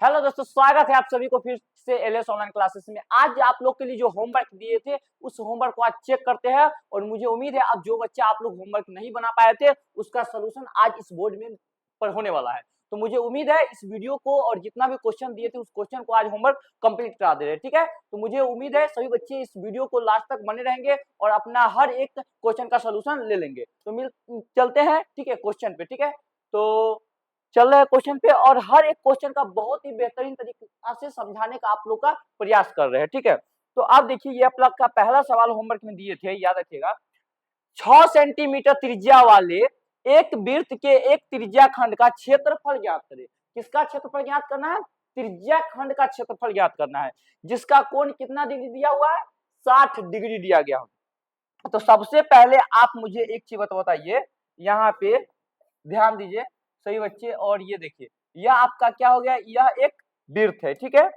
Hello दोस्तों, स्वागत है आप सभी को फिर से एलएस ऑनलाइन क्लासेस में। आज आप लोग के लिए जो होमवर्क दिए थे उस होमवर्क को आज चेक करते हैं और मुझे उम्मीद है अब जो बच्चे आप लोग होमवर्क नहीं बना पाए थे उसका सोल्यूशन आज इस बोर्ड में पर होने वाला है। तो मुझे उम्मीद है इस वीडियो को और जितना भी क्वेश्चन दिए थे उस क्वेश्चन को आज होमवर्क कंप्लीट करा दे रहे हैं, ठीक है। तो मुझे उम्मीद है सभी बच्चे इस वीडियो को लास्ट तक बने रहेंगे और अपना हर एक क्वेश्चन का सोल्यूशन ले लेंगे। तो चलते हैं, ठीक है, क्वेश्चन पे, ठीक है। तो चल रहे हैं क्वेश्चन पे और हर एक क्वेश्चन का बहुत ही बेहतरीन तरीके से समझाने का आप लोग का प्रयास कर रहे हैं, ठीक है। तो आप देखिए, ये आप लोग का पहला सवाल होमवर्क में दिए थे, याद रखिएगा। 6 सेंटीमीटर त्रिज्या वाले एक वृत्त के एक त्रिज्या खंड का क्षेत्रफल ज्ञात करें। किसका क्षेत्रफल ज्ञात करना है? त्रिज्या खंड का क्षेत्रफल ज्ञात करना है, जिसका कोण कितना डिग्री दिया हुआ है? 60 डिग्री दिया गया है। तो सबसे पहले आप मुझे एक चीज बताइए, यहाँ पे ध्यान दीजिए सही बच्चे, और ये देखिए, यह आपका क्या हो गया? यह एक वृत्त है, ठीक है,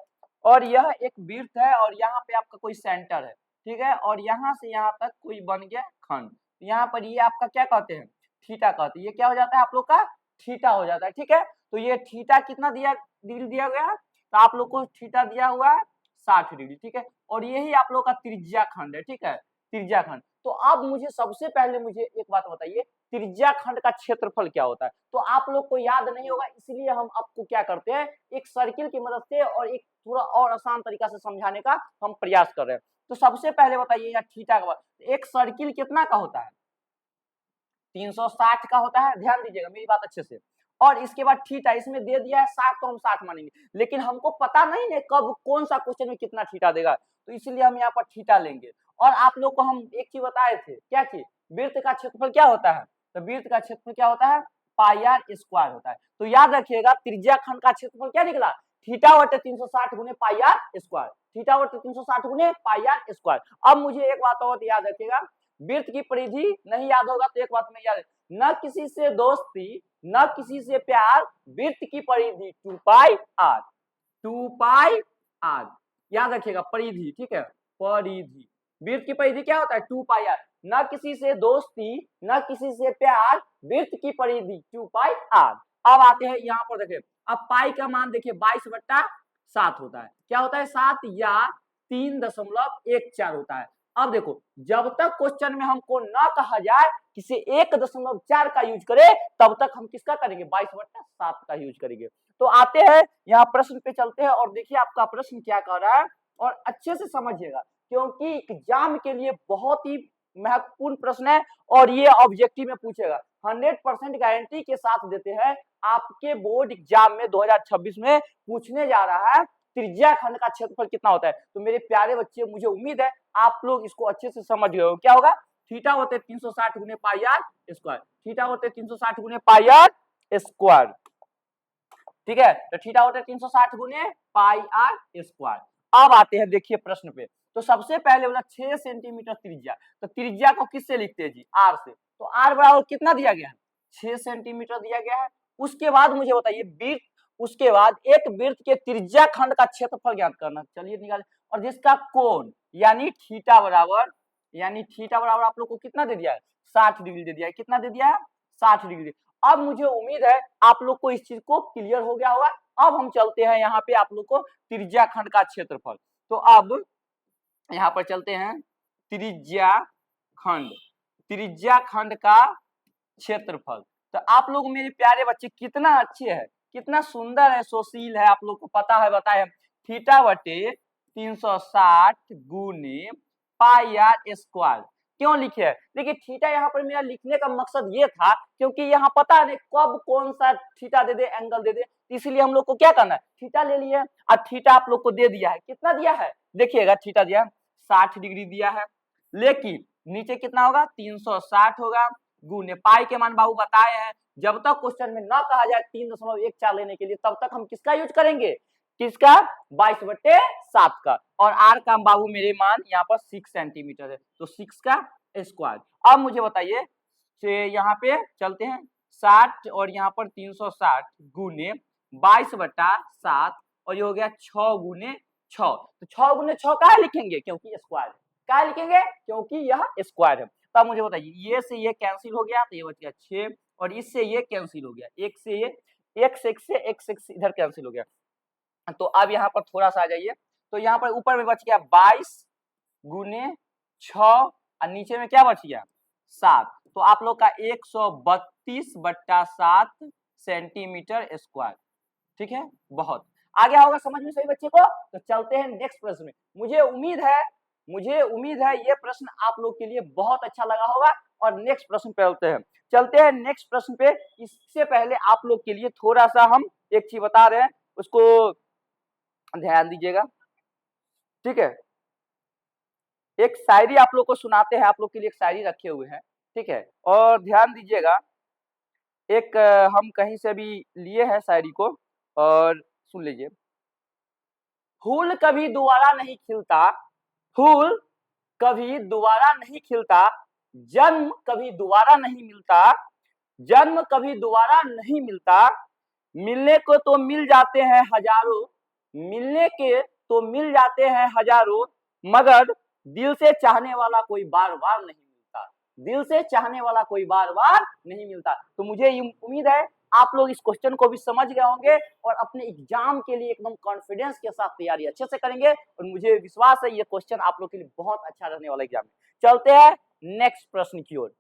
और यह एक वृत्त है और यहाँ पे आपका कोई सेंटर है, ठीक है, और यहाँ से यहाँ तक कोई बन गया खंड। यहाँ पर ये आपका क्या कहते हैं? थीटा कहते हैं। ये क्या हो जाता है आप लोग का? थीटा हो जाता है, ठीक है। तो ये थीटा कितना दिया डिग्री दिया गया है? तो आप लोग को थीटा दिया हुआ है 60 डिग्री, ठीक है, और यही आप लोग का त्रिज्या खंड है, ठीक है, त्रिज्या खंड। तो अब मुझे सबसे पहले मुझे एक बात बताइए, त्रिज्या खंड का क्षेत्रफल क्या होता है? तो आप लोग को याद नहीं होगा, इसलिए हम आपको क्या करते हैं, एक सर्किल की मदद से और एक थोड़ा और आसान तरीका से समझाने का हम प्रयास कर रहे हैं। तो सबसे पहले बताइए यहाँ थीटा का, एक सर्किल कितना का होता है? 360 का होता है, ध्यान दीजिएगा मेरी बात अच्छे से। और इसके बाद थीटा इसमें दे दिया है 60, तो हम 60 मानेंगे, लेकिन हमको पता नहीं है कब कौन सा क्वेश्चन में कितना थीटा देगा, तो इसलिए हम यहाँ पर थीटा लेंगे। और आप लोग को हम एक चीज बताए थे, क्या चीज? वृत्त का क्षेत्रफल क्या होता है? तो वृत्त का क्षेत्रफल क्या होता है? पाई आर स्क्वायर होता है। तो याद रखिएगा, त्रिज्या खंड का क्षेत्रफल क्या निकला? थीटा बटे 360 गुने पाई आर स्क्वायर, थीटा बटे 360 गुने पाई आर स्क्वायर। अब मुझे एक बात और याद रखिएगा, वृत्त की परिधि नहीं याद होगा तो एक बात में याद है, न किसी से दोस्ती न किसी से प्यार, वृत्त की परिधि 2 पाई आर, 2 पाई आर, याद रखिएगा परिधि, ठीक है, परिधि। वृत्त की परिधि क्या होता है? 2 पाई आर। न किसी से दोस्ती न किसी से प्यार, वृत्त की परिधि 2 पाई आर। अब आते हैं यहाँ पर, देखिए अब पाई का मान देखिए 22/7 होता है। क्या होता है? 7 या 3.14 होता है। अब देखो, जब तक क्वेश्चन में हमको न कहा जाए किसी 1.4 का यूज करे, तब तक हम किसका करेंगे? 22/7 का यूज करेंगे। तो आते हैं यहाँ प्रश्न पे, चलते हैं और देखिए आपका प्रश्न क्या कह रहा है, और अच्छे से समझिएगा क्योंकि एग्जाम के लिए बहुत ही महत्वपूर्ण प्रश्न है और ये ऑब्जेक्टिव में पूछेगा। 100% गारंटी के साथ देते हैं, आपके बोर्ड एग्जाम में 2026 में पूछने जा रहा है त्रिज्या खंड का क्षेत्रफल कितना होता है। तो मेरे प्यारे बच्चे, मुझे उम्मीद है आप लोग इसको अच्छे से समझ गए हो। क्या होगा? थीटा होते 360 गुने पाई आर स्क्वायर, थीटा होते 360 गुने पाई आर स्क्वायर, ठीक है। तो थीटा होते 360 गुने पाई आर स्क्वायर। अब आते हैं देखिए प्रश्न पे। तो सबसे पहले बोला 6 सेंटीमीटर त्रिज्या, तो त्रिज्या को किससे लिखते हैं जी? आर से। तो आर बराबर कितना दिया गया है? 6 सेंटीमीटर दिया गया है। उसके बाद मुझे बताइए वृत्त, उसके बाद एक वृत्त के त्रिज्या खंड का क्षेत्रफल ज्ञात करना। चलिए निकाल, और जिसका कोण यानी थीटा बराबर, यानी थीटा बराबर आप लोग को कितना दे दिया है? 60 डिग्री दे दिया है। कितना दे दिया है? 60 डिग्री। अब मुझे उम्मीद है आप लोग को इस चीज को क्लियर हो गया होगा। अब हम चलते हैं यहाँ पे आप लोग को त्रिज्या खंड का क्षेत्रफल। तो अब यहाँ पर चलते हैं त्रिज्या खंड, त्रिज्या खंड का क्षेत्रफल। तो आप लोग मेरे प्यारे बच्चे कितना अच्छे हैं, कितना सुंदर है, सुशील है, आप लोग को पता है, बताए थीटा बटे 360 गुने पाई आर स्क्वायर क्यों लिखे है? देखिए थीटा यहाँ पर मेरा लिखने का मकसद ये था क्योंकि यहाँ पता नहीं कब कौन सा थीटा दे दे, एंगल दे दे, इसलिए हम लोग को क्या करना है? थीटा ले लिए। और थीटा आप लोग को दे दिया है, कितना दिया है देखिएगा, थीटा दिया 60 डिग्री दिया है, लेकिन नीचे कितना होगा? 360 होगा गुने पाई के मान बाबू बताए हैं, जब तक क्वेश्चन में ना कहा जाए 3.14 लेने के लिए तब तक हम किसका यूज करेंगे? किसका? 22/7 का। और आर का बाबू मेरे मान यहाँ पर 6 सेंटीमीटर है, तो 6 का स्क्वायर। अब मुझे बताइए, यहाँ पे चलते हैं 60 और यहाँ पर 360 गुने 22/7 और ये हो गया 6 गुने 6। तो 6 गुने 6 का लिखेंगे क्योंकि स्क्वायर है, क्या लिखेंगे? क्योंकि यह स्क्वायर है। तब मुझे बताइए, ये से ये कैंसिल हो गया तो ये बच गया 6, और इससे ये कैंसिल हो गया, एक से ये, एक से एक से इधर कैंसिल हो गया, तो अब यहाँ पर थोड़ा सा आ जाइए, तो यहाँ पर ऊपर में बच गया 22 गुने 6 और नीचे में क्या बच गया 7, तो आप लोग का 132/7 सेंटीमीटर स्क्वायर। ठीक है, बहुत आ गया होगा समझ में सही बच्चे को। तो चलते हैं नेक्स्ट प्रश्न में। मुझे उम्मीद है ये प्रश्न आप लोग के लिए बहुत अच्छा लगा होगा, और नेक्स्ट प्रश्न पे चलते हैं नेक्स्ट प्रश्न पे। इससे पहले आप लोग के लिए थोड़ा सा हम एक चीज बता रहे हैं, उसको ध्यान दीजिएगा। ठीक है, एक शायरी आप लोग को सुनाते हैं, आप लोग के लिए एक शायरी रखे हुए हैं। ठीक है, और ध्यान दीजिएगा, एक हम कहीं से भी लिए हैं शायरी को, और सुन लीजिए। फूल कभी दोबारा नहीं खिलता, फूल कभी दोबारा नहीं खिलता, जन्म कभी दोबारा नहीं मिलता, जन्म कभी दोबारा नहीं मिलता, मिलने को तो मिल जाते हैं हजारों, मिलने के तो मिल जाते हैं हजारों, मगर दिल से चाहने वाला कोई बार बार नहीं मिलता, दिल से चाहने वाला कोई बार बार नहीं मिलता। तो मुझे उम्मीद है आप लोग इस क्वेश्चन को भी समझ गए होंगे और अपने एग्जाम के लिए एकदम कॉन्फिडेंस के साथ तैयारी अच्छे से करेंगे, और मुझे विश्वास है ये क्वेश्चन आप लोग के लिए बहुत अच्छा रहने वाला एग्जाम में। चलते हैं नेक्स्ट प्रश्न की ओर।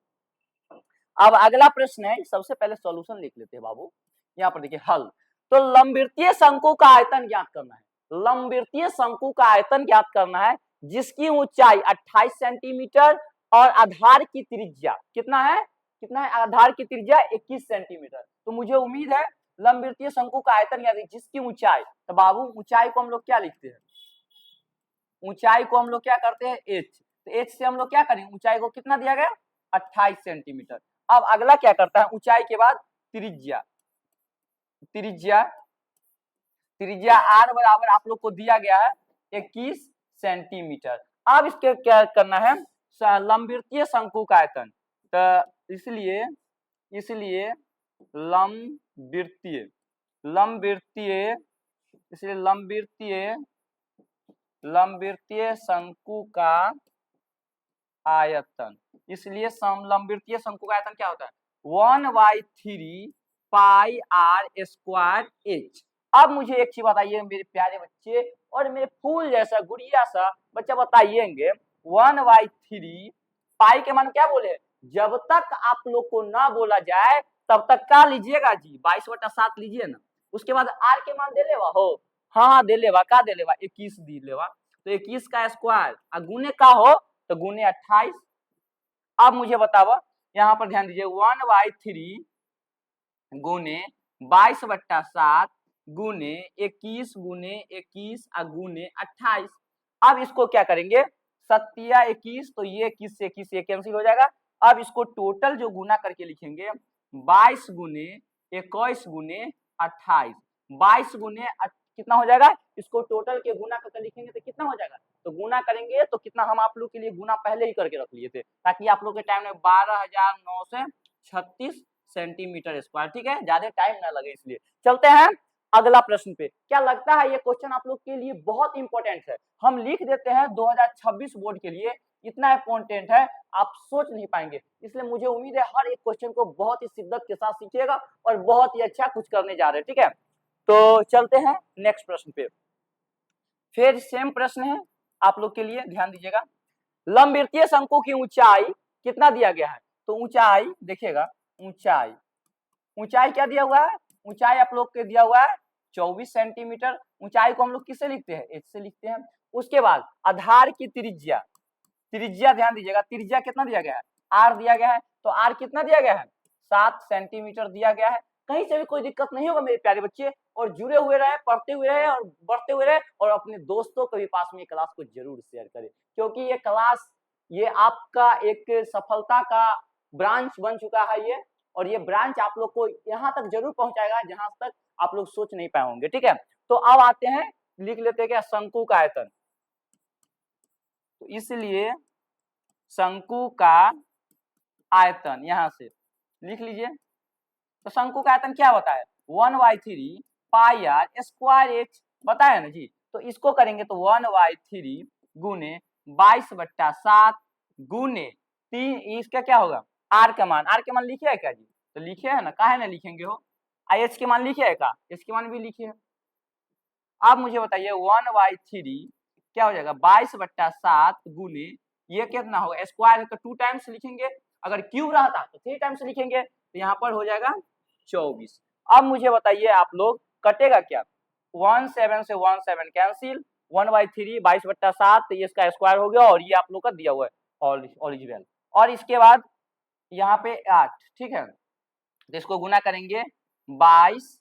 अब अगला प्रश्न है, सबसे पहले सॉल्यूशन लिख लेते हैं बाबू। यहाँ पर देखिए हल, तो लंबवृत्तीय शंकु का आयतन ज्ञात करना है, लंबवृत्तीय शंकु का आयतन ज्ञात करना है, जिसकी ऊंचाई 28 सेंटीमीटर और आधार की त्रिज्या कितना है, आधार की त्रिज्या 21 सेंटीमीटर। तो मुझे उम्मीद है लंबवृत्तीय शंकु का आयतन ज्ञात, जिसकी ऊंचाई, तो बाबू ऊंचाई को हम लोग क्या लिखते हैं, ऊंचाई को हम लोग क्या करते हैं h, तो h से हम लोग क्या करेंगे, ऊंचाई को कितना दिया गया 28 सेंटीमीटर। अब अगला क्या करता है, ऊंचाई के बाद त्रिज्या, त्रिज्या त्रिज्या r बराबर आप लोग को दिया गया है 21 सेंटीमीटर। अब इसके क्या करना है, लंबवृत्तीय शंकु का आयतन, तो इसलिए लंबवृत्तीय इसलिए लंबवृत्तीय शंकु का आयतन, इसलिए लंबवृत्तीय शंकु का आयतन क्या होता है 1/3 पाई आर स्क्वायर एच। अब मुझे एक चीज बताइए मेरे प्यारे बच्चे और मेरे फूल जैसा गुड़िया सा बच्चा, बताइएंगे 1/3 पाई के मान क्या बोले, जब तक आप लोग को ना बोला जाए तब तक क्या लीजिएगा जी 22/7 लीजिए ना, उसके बाद आर के मान दे लेवा हो, हाँ दे लेवा, का दे लेवा 21 दी लेवा, तो 21 का स्क्वायर गुने का हो तो गुने 28। अब मुझे बताओ यहाँ पर ध्यान दीजिए 1/3 गुने 22/7 गुने 21 गुने 21 गुने 28। अब इसको क्या करेंगे, 7 21, तो ये 21 से 21 ये कैंसिल हो जाएगा। अब इसको टोटल जो गुना करके लिखेंगे 22 गुने 21 गुने 28, 22 गुने कितना हो जाएगा, इसको टोटल के गुना करके लिखेंगे तो कितना हो जाएगा, तो गुना करेंगे तो कितना, हम आप लोग के लिए गुना पहले ही करके रख लिए थे ताकि आप लोग के टाइम में 12,936 सेंटीमीटर स्क्वायर। ठीक है, ज्यादा टाइम ना लगे इसलिए। चलते हैं अगला प्रश्न पे। क्या लगता है ये क्वेश्चन आप लोग के लिए बहुत इंपॉर्टेंट है, हम लिख देते हैं 2026 बोर्ड के लिए, इतना इंपॉर्टेंट है आप सोच नहीं पाएंगे, इसलिए मुझे उम्मीद है हर एक क्वेश्चन को बहुत ही शिद्दत के साथ सीखिएगा और बहुत ही अच्छा कुछ करने जा रहे हैं। ठीक है, तो चलते हैं नेक्स्ट प्रश्न पे। फिर सेम प्रश्न है आप लोग के लिए, ध्यान दीजिएगा। लंबवृत्तीय शंकु की ऊंचाई कितना दिया गया है, तो ऊंचाई देखिएगा, ऊंचाई क्या दिया हुआ है, ऊंचाई आप लोग के दिया हुआ है 24 सेंटीमीटर। ऊंचाई को हम लोग किससे लिखते हैं, h से लिखते हैं। उसके बाद आधार की त्रिज्या, ध्यान दीजिएगा त्रिज्या कितना दिया गया है, r दिया गया है, तो r कितना दिया गया है 7 सेंटीमीटर दिया गया है। कहीं से भी कोई दिक्कत नहीं होगा मेरे प्यारे बच्चे, और जुड़े हुए रहे, पढ़ते हुए रहे और बढ़ते हुए रहे, और अपने दोस्तों के भी पास में क्लास को जरूर शेयर करें, क्योंकि ये क्लास ये आपका एक सफलता का ब्रांच बन चुका है ये, और ये ब्रांच आप लोग को यहाँ तक जरूर पहुंचाएगा जहां तक आप लोग सोच नहीं पाए होंगे। ठीक है, तो अब आते हैं, लिख लेते हैं क्या, शंकु का आयतन। तो इसलिए शंकु का आयतन यहां से लिख लीजिए, तो शंकु का आयतन क्या होता है 1/3 पाई आर स्क्वायर एच, बताया ना जी। तो इसको करेंगे तो 1/3 गुने 22/7 गुने 3, इसका क्या होगा आर का मान, लिखे है क्या जी, तो लिखे है ना, काहे ना लिखेंगे हो, एच के मान लिखे है का, एच के मान भी लिखे है, अब मुझे बताइए 1/3 क्या हो जाएगा 22/7 गुने ये कितना होगा स्क्वायर है तो 2 टाइम्स लिखेंगे, अगर क्यूब रहता तो 3 टाइम्स लिखेंगे, तो यहाँ पर हो जाएगा 24। अब मुझे बताइए आप लोग कटेगा क्या, 17 से 17 कैंसिल, 1/3 22/7 तो ये इसका स्क्वायर हो गया और ये आप लोग का दिया हुआ है ओरिजिनल। और इसके बाद यहाँ पे 8, ठीक है, तो इसको गुना करेंगे 22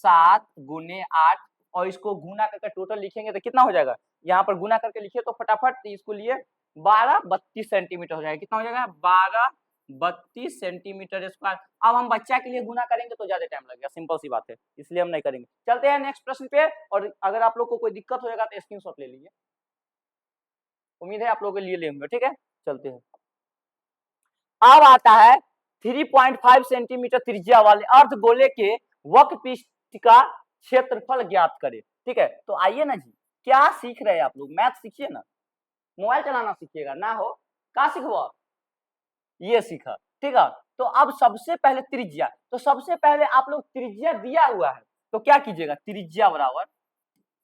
7 गुने 8 और इसको गुना करके टोटल लिखेंगे तो कितना हो जाएगा, यहाँ पर गुना करके लिखिए तो फटाफट, तो इसको लिए 12-32 सेंटीमीटर हो जाएगा, कितना हो जाएगा 12-32 सेंटीमीटर स्क्वायर। अब हम बच्चा के लिए गुना करेंगे तो ज्यादा टाइम लगेगा, सिंपल सी बात है, इसलिए हम नहीं करेंगे। चलते हैं नेक्स्ट प्रश्न पे, और अगर आप लोग को कोई दिक्कत हो जाएगा तो स्क्रीनशॉट ले लीजिए, उम्मीद है आप लोगों के लिए लेंगे, ठीक है। चलते हैं, अब आता है 3.5 सेंटीमीटर त्रिज्या वाले अर्धगोले के वक्रपृष्ठ का क्षेत्रफल ज्ञात करें, ठीक है। तो आइए ना जी, क्या सीख रहे हैं आप लोग, मैथ सीखिए ना, मोबाइल चलाना सीखिएगा ना, हो कहा सीखो ये सीखा, ठीक है। तो अब सबसे पहले त्रिज्या, तो सबसे पहले आप लोग त्रिज्या दिया हुआ है तो क्या कीजिएगा, त्रिज्या बराबर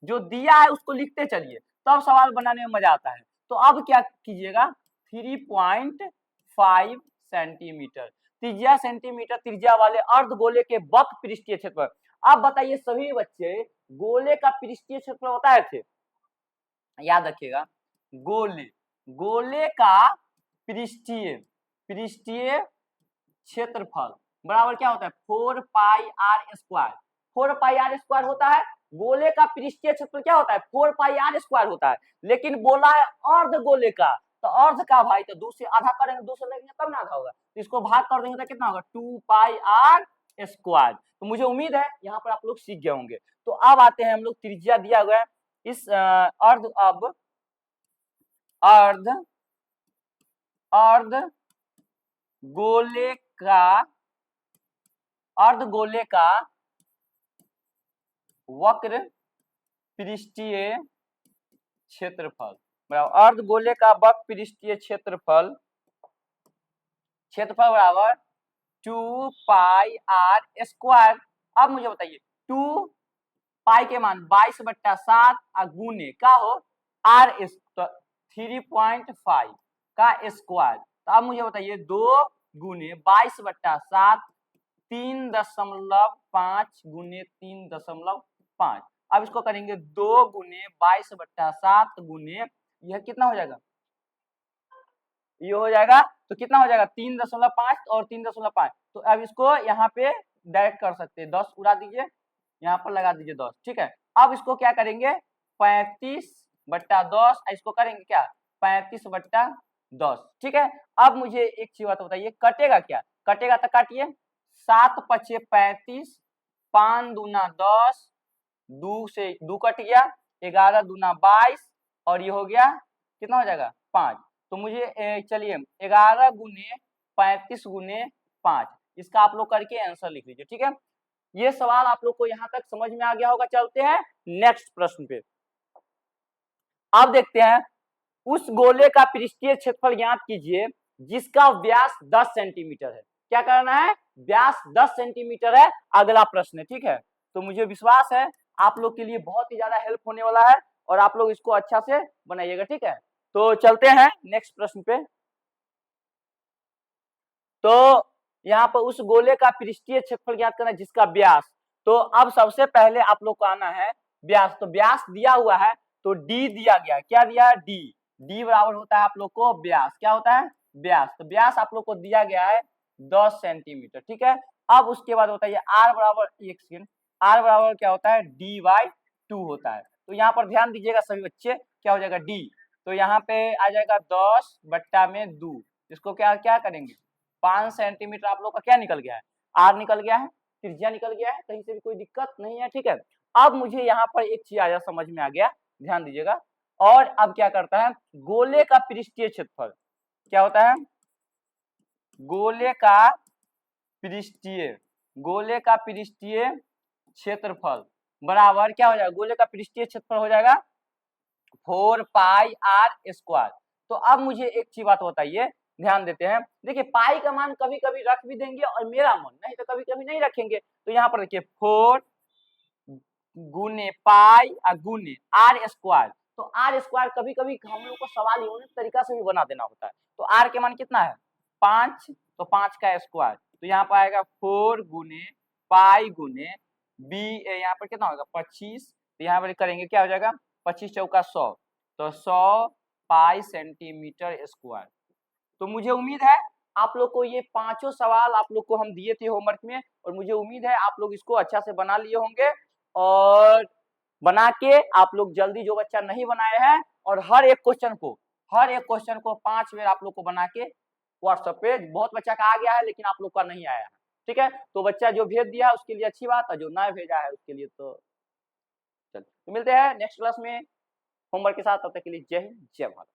जो दिया है उसको लिखते चलिए, तब सवाल बनाने में मजा आता है। तो अब क्या कीजिएगा 3.5 सेंटीमीटर त्रिज्या, सेंटीमीटर त्रिज्या वाले अर्धगोले के वक्र पृष्ठीय क्षेत्रफल। अब बताइए सभी बच्चे, गोले का पृष्ठीय क्षेत्रफल होता है थे, याद रखिएगा, गोले का पृष्ठीय क्षेत्रफल बराबर क्या होता है 4πr²। 4πr² होता है, गोले का पृष्ठीय क्षेत्रफल क्या होता है 4πr² होता है, लेकिन बोला है अर्धगोले का, तो अर्ध का भाई तो 2 से आधा करेंगे, 2 से लेंगे तब ना आधा होगा, तो इसको भाग कर देंगे तो कितना होगा 2πr²। तो मुझे उम्मीद है यहाँ पर आप लोग सीख गए होंगे। तो अब आते हैं हम लोग, त्रिज्या दिया हुआ है इस अर्धगोले का वक्र पृष्ठीय क्षेत्रफल बराबर अर्धगोले का वक्र पृष्ठीय क्षेत्रफल बराबर 2πr²। अब मुझे बताइए 2 पाई के मान 22/7 गुने का हो r, तो 3.5 का स्क्वायर। तो अब मुझे बताइए 2 गुने 22/7 3.5 गुने 3.5। अब इसको करेंगे 2 गुने 22/7 गुने यह कितना हो जाएगा, ये हो जाएगा तो कितना हो जाएगा 3.5 और 3.5। तो अब इसको यहाँ पे डायरेक्ट कर सकते हैं, 10 उड़ा दीजिए, यहाँ पर लगा दीजिए 10, ठीक है। अब इसको क्या करेंगे 35/10, इसको करेंगे क्या 35/10, ठीक है। अब मुझे एक चीज बात बताइए, कटेगा क्या, कटेगा तो काटिए, 7 पचे 35, 5 दूना 10, 2 से 2 कट गया, 11 दूना 22 और ये हो गया कितना हो जाएगा 5। तो मुझे चलिए 11 गुने 35 गुने 5, इसका आप लोग करके आंसर लिख लीजिए, ठीक है। ये सवाल आप लोग को यहाँ तक समझ में आ गया होगा। चलते हैं नेक्स्ट प्रश्न पे। अब देखते हैं, उस गोले का पृष्ठीय क्षेत्रफल ज्ञात कीजिए जिसका व्यास 10 सेंटीमीटर है। क्या करना है, व्यास 10 सेंटीमीटर है, अगला प्रश्न है, ठीक है। तो मुझे विश्वास है आप लोग के लिए बहुत ही ज्यादा हेल्प होने वाला है और आप लोग इसको अच्छा से बनाइएगा, ठीक है। तो चलते हैं नेक्स्ट प्रश्न पे। तो यहाँ पर उस गोले का पृष्ठीय क्षेत्रफल ज्ञात करना जिसका व्यास, तो अब सबसे पहले आप लोग को आना है व्यास। तो व्यास दिया हुआ है तो डी दिया गया, क्या दिया है डी बराबर होता है आप लोग को व्यास, क्या होता है व्यास। तो व्यास आप लोग को दिया गया है 10 सेंटीमीटर, ठीक है। अब उसके बाद होता है आर बराबर, एक सेकेंड, आर बराबर क्या होता है d/2 होता है। तो यहाँ पर ध्यान दीजिएगा सभी बच्चे, क्या हो जाएगा डी, तो यहाँ पे आ जाएगा 10/2, इसको क्या क्या करेंगे 5 सेंटीमीटर आप लोग का क्या निकल गया है, आर निकल गया है, त्रिज्या निकल गया है, कहीं से भी कोई दिक्कत नहीं है, ठीक है। अब मुझे यहाँ पर एक चीज आया समझ में आ गया, ध्यान दीजिएगा। और अब क्या करता है, गोले का पृष्ठीय क्षेत्रफल क्या होता है, गोले का पृष्ठीय क्षेत्रफल बराबर क्या हो जाएगा, गोले का पृष्ठीय क्षेत्रफल हो जाएगा 4πr²। तो अब मुझे एक चीज बात बताइए, ध्यान देते हैं, देखिए पाई का मान कभी कभी रख भी देंगे और मेरा मन नहीं तो कभी कभी नहीं रखेंगे। तो यहाँ पर देखिए 4 गुने पाई और गुने आर स्क्वायर। तो आर स्क्वायर कभी कभी हम लोग को सवाल यूनिक तरीका से भी बना देना होता है। तो आर के मान कितना है 5, तो 5 का स्क्वायर, तो यहाँ पर आएगा 4 गुने पाई गुने बी, यहाँ पर कितना होगा 25, तो यहाँ पर करेंगे क्या हो जाएगा 25 चौका 100, तो 100 पाई सेंटीमीटर स्क्वायर। तो मुझे उम्मीद है आप लोग को ये पांचों सवाल आप लोग को हम दिए थे होमवर्क में, और मुझे उम्मीद है आप लोग इसको अच्छा से बना लिए होंगे, और बना के आप लोग जल्दी, जो बच्चा नहीं बनाए हैं, और हर एक क्वेश्चन को 5 बार आप लोग को बना के व्हाट्सएप पे, बहुत बच्चा का आ गया है लेकिन आप लोग का नहीं आया है, ठीक है। तो बच्चा जो भेज दिया है उसके लिए अच्छी बात है, जो ना भेजा है उसके लिए तो चल, तो मिलते हैं नेक्स्ट क्लास में होमवर्क के साथ, तब तक के लिए जय हिंद जय भारत।